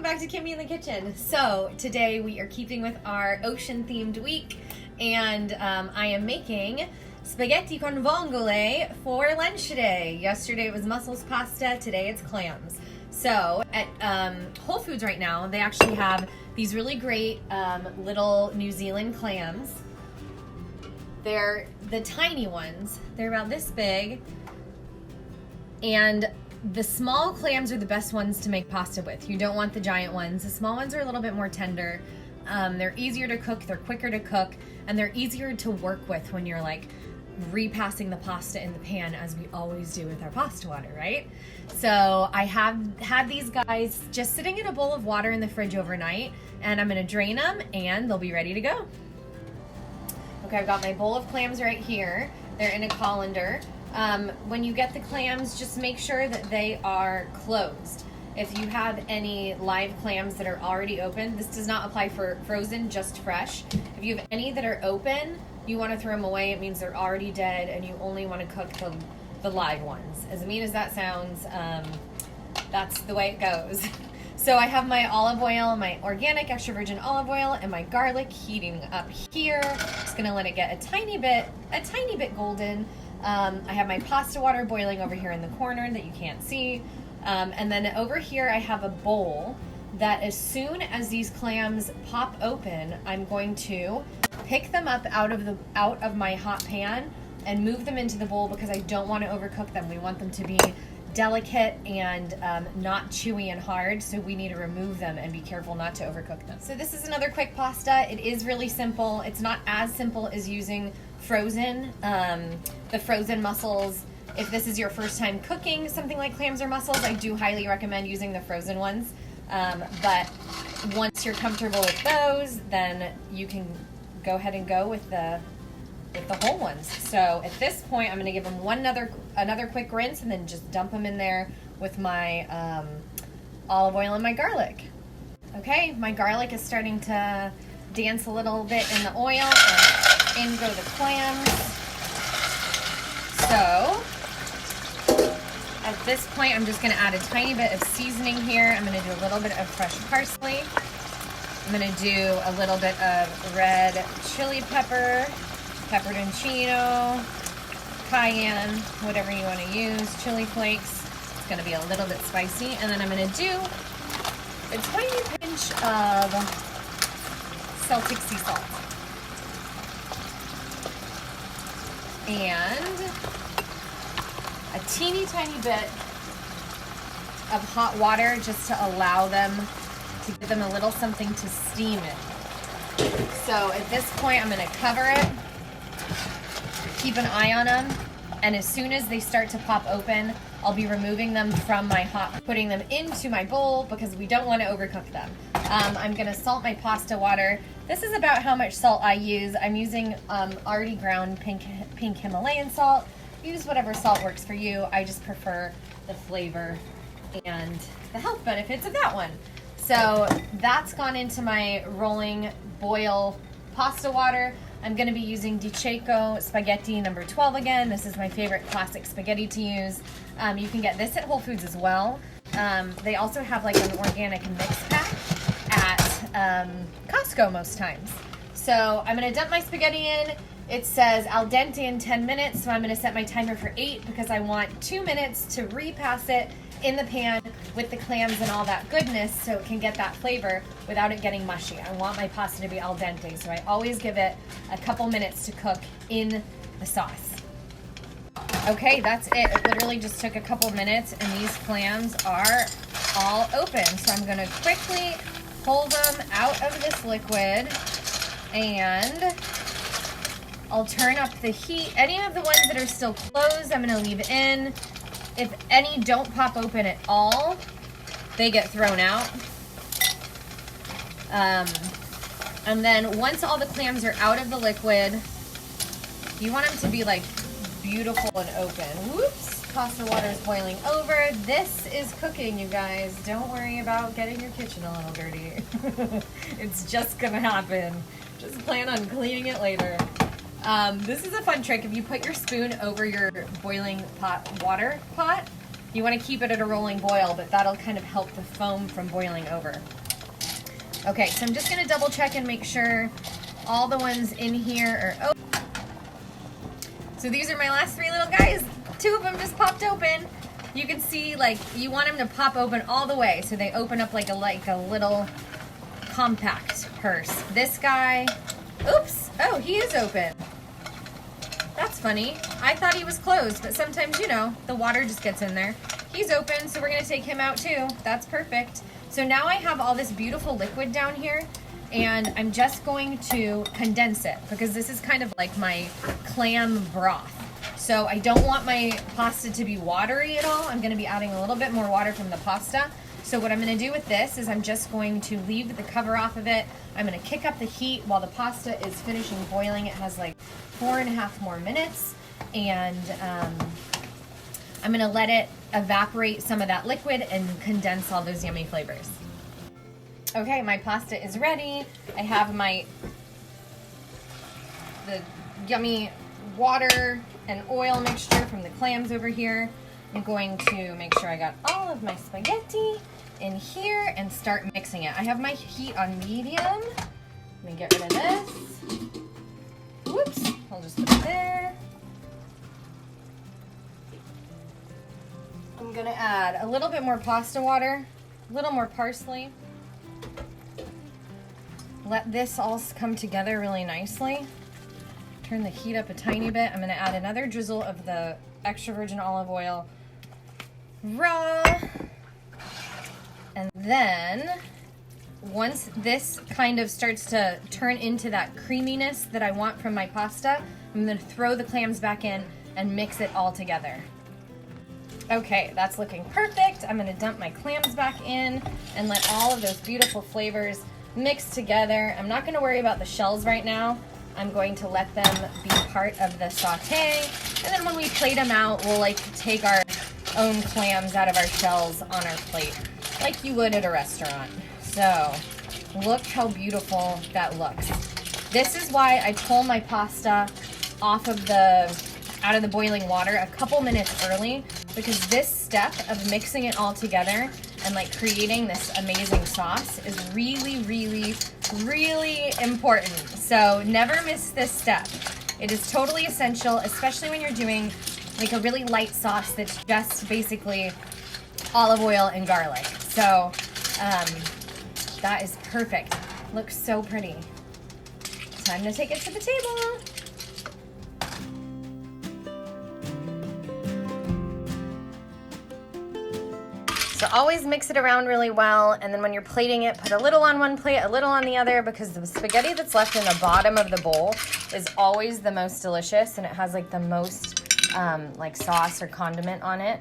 back to Kimmy in the kitchen. So today we are keeping with our ocean themed week, and I am making spaghetti con vongole for lunch today. Yesterday it was mussels pasta, today it's clams. So at Whole Foods right now, they actually have these really great little New Zealand clams. They're the tiny ones. They're about this big, and the small clams are the best ones to make pasta with. You don't want the giant ones. The small ones are a little bit more tender. They're easier to cook, they're quicker to cook, and they're easier to work with when you're like repassing the pasta in the pan, as we always do with our pasta water, right? So I have had these guys just sitting in a bowl of water in the fridge overnight, and I'm gonna drain them and they'll be ready to go. Okay, I've got my bowl of clams right here. They're in a colander. When you get the clams, just make sure that they are closed. If you have any live clams that are already open, this does not apply for frozen, just fresh. If you have any that are open, you want to throw them away. It means they're already dead, and you only want to cook the live ones. As mean as that sounds, that's the way it goes. So I have my olive oil, my organic extra virgin olive oil, and my garlic heating up here. Just gonna let it get a tiny bit golden. I have my pasta water boiling over here in the corner that you can't see. And then over here I have a bowl that as soon as these clams pop open, I'm going to pick them up out of my hot pan and move them into the bowl, because I don't want to overcook them. We want them to be delicate and not chewy and hard, so we need to remove them and be careful not to overcook them. So this is another quick pasta. It is really simple. It's not as simple as using frozen, the frozen mussels. If this is your first time cooking something like clams or mussels, I do highly recommend using the frozen ones. But once you're comfortable with those, then you can go ahead and go with the whole ones. So at this point, I'm going to give them another quick rinse, and then just dump them in there with my olive oil and my garlic. Okay, my garlic is starting to dance a little bit in the oil, and in go the clams. So at this point, I'm just going to add a tiny bit of seasoning here. I'm going to do a little bit of fresh parsley. I'm going to do a little bit of red chili pepper, pepperoncino, cayenne, whatever you want to use, chili flakes. It's going to be a little bit spicy. And then I'm going to do a tiny pinch of Celtic sea salt. And a teeny tiny bit of hot water, just to allow them, to give them a little something to steam in. So at this point, I'm going to cover it, keep an eye on them, and as soon as they start to pop open, I'll be removing them from my hot, putting them into my bowl, because we don't want to overcook them. I'm going to salt my pasta water. This is about how much salt I use. I'm using already ground pink Himalayan salt. Use whatever salt works for you. I just prefer the flavor and the health benefits of that one. So that's gone into my rolling boil pasta water. I'm going to be using Di Cecco spaghetti number 12 again. This is my favorite classic spaghetti to use. You can get this at Whole Foods as well. They also have like an organic mix pack at Costco most times. So I'm going to dump my spaghetti in. It says al dente in 10 minutes, so I'm going to set my timer for 8, because I want 2 minutes to repass it in the pan with the clams and all that goodness, so it can get that flavor without it getting mushy. I want my pasta to be al dente, so I always give it a couple minutes to cook in the sauce. Okay, that's it. It literally just took a couple minutes, and these clams are all open. So I'm going to quickly pull them out of this liquid, and I'll turn up the heat. Any of the ones that are still closed, I'm going to leave in. If any don't pop open at all, they get thrown out. And then once all the clams are out of the liquid, you want them to be like beautiful and open. Whoops, pasta water is boiling over. This is cooking, you guys. Don't worry about getting your kitchen a little dirty. It's just gonna happen. Just plan on cleaning it later. This is a fun trick. If you put your spoon over your boiling water pot, You want to keep it at a rolling boil, but that'll kind of help the foam from boiling over. Okay, so I'm just going to double check and make sure all the ones in here are open. So these are my last 3 little guys. 2 of them just popped open. You can see, like, you want them to pop open all the way so they open up like a little compact purse. This guy, oops, oh, he is open. That's funny. I thought he was closed, but sometimes, you know, the water just gets in there. He's open, so we're gonna take him out too. That's perfect. So now I have all this beautiful liquid down here, and I'm just going to condense it because this is kind of like my clam broth. So I don't want my pasta to be watery at all. I'm gonna be adding a little bit more water from the pasta. So what I'm gonna do with this is I'm just going to leave the cover off of it. I'm gonna kick up the heat while the pasta is finishing boiling. It has like 4.5 more minutes. And I'm gonna let it evaporate some of that liquid and condense all those yummy flavors. Okay, my pasta is ready. I have the yummy water and oil mixture from the clams over here. I'm going to make sure I got all of my spaghetti in here and start mixing it. I have my heat on medium. Let me get rid of this. Whoops, I'll just put it there. I'm gonna add a little bit more pasta water, a little more parsley. Let this all come together really nicely. Turn the heat up a tiny bit. I'm gonna add another drizzle of the extra virgin olive oil raw. And then once this kind of starts to turn into that creaminess that I want from my pasta, I'm gonna throw the clams back in and mix it all together. Okay, that's looking perfect. I'm gonna dump my clams back in and let all of those beautiful flavors mix together. I'm not gonna worry about the shells right now. I'm going to let them be part of the saute. And then when we plate them out, we'll like take our own clams out of our shells on our plate, like you would at a restaurant. So look how beautiful that looks. This is why I pull my pasta out of the boiling water a couple minutes early, because this step of mixing it all together and like creating this amazing sauce is really, really, really important. So never miss this step. It is totally essential, especially when you're doing like a really light sauce that's just basically olive oil and garlic. So that is perfect. Looks so pretty. Time to take it to the table. So always mix it around really well, and then when you're plating it, put a little on one plate, a little on the other, because the spaghetti that's left in the bottom of the bowl is always the most delicious, and it has like the most like sauce or condiment on it.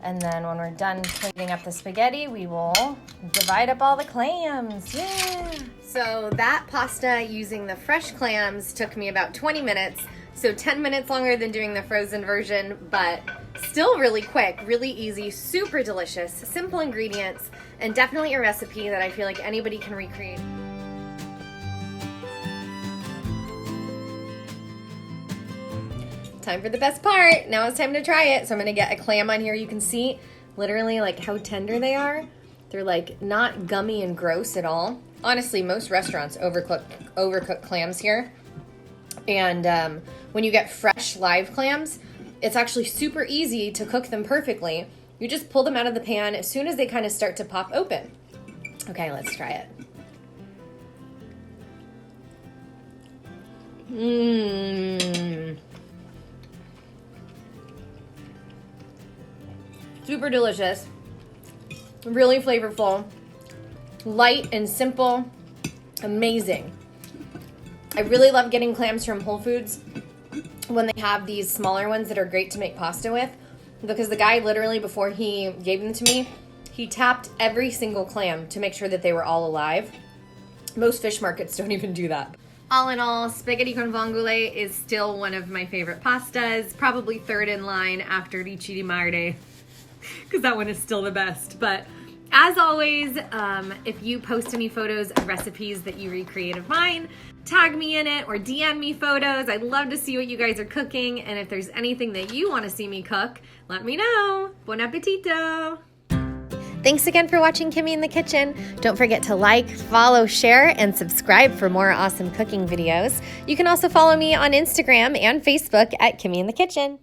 And then when we're done plating up the spaghetti, we will divide up all the clams. Yeah! So that pasta using the fresh clams took me about 20 minutes, so 10 minutes longer than doing the frozen version, but still really quick, really easy, super delicious, simple ingredients, and definitely a recipe that I feel like anybody can recreate. Time for the best part. Now it's time to try it. So I'm gonna get a clam on here. You can see literally like how tender they are. They're like not gummy and gross at all. Honestly, most restaurants overcook clams here. And when you get fresh live clams, it's actually super easy to cook them perfectly. You just pull them out of the pan as soon as they kind of start to pop open. Okay, let's try it. Super delicious, really flavorful, light and simple, amazing. I really love getting clams from Whole Foods when they have these smaller ones that are great to make pasta with, because the guy literally, before he gave them to me, he tapped every single clam to make sure that they were all alive. Most fish markets don't even do that. All in all, spaghetti con vongole is still one of my favorite pastas, probably third in line after ricci di mare, because that one is still the best. But As always, if you post any photos of recipes that you recreate of mine, tag me in it or DM me photos. I'd love to see what you guys are cooking. And if there's anything that you want to see me cook, let me know. Buon appetito! Thanks again for watching Kimmy in the Kitchen. Don't forget to like, follow, share, and subscribe for more awesome cooking videos. You can also follow me on Instagram and Facebook at Kimmy in the Kitchen.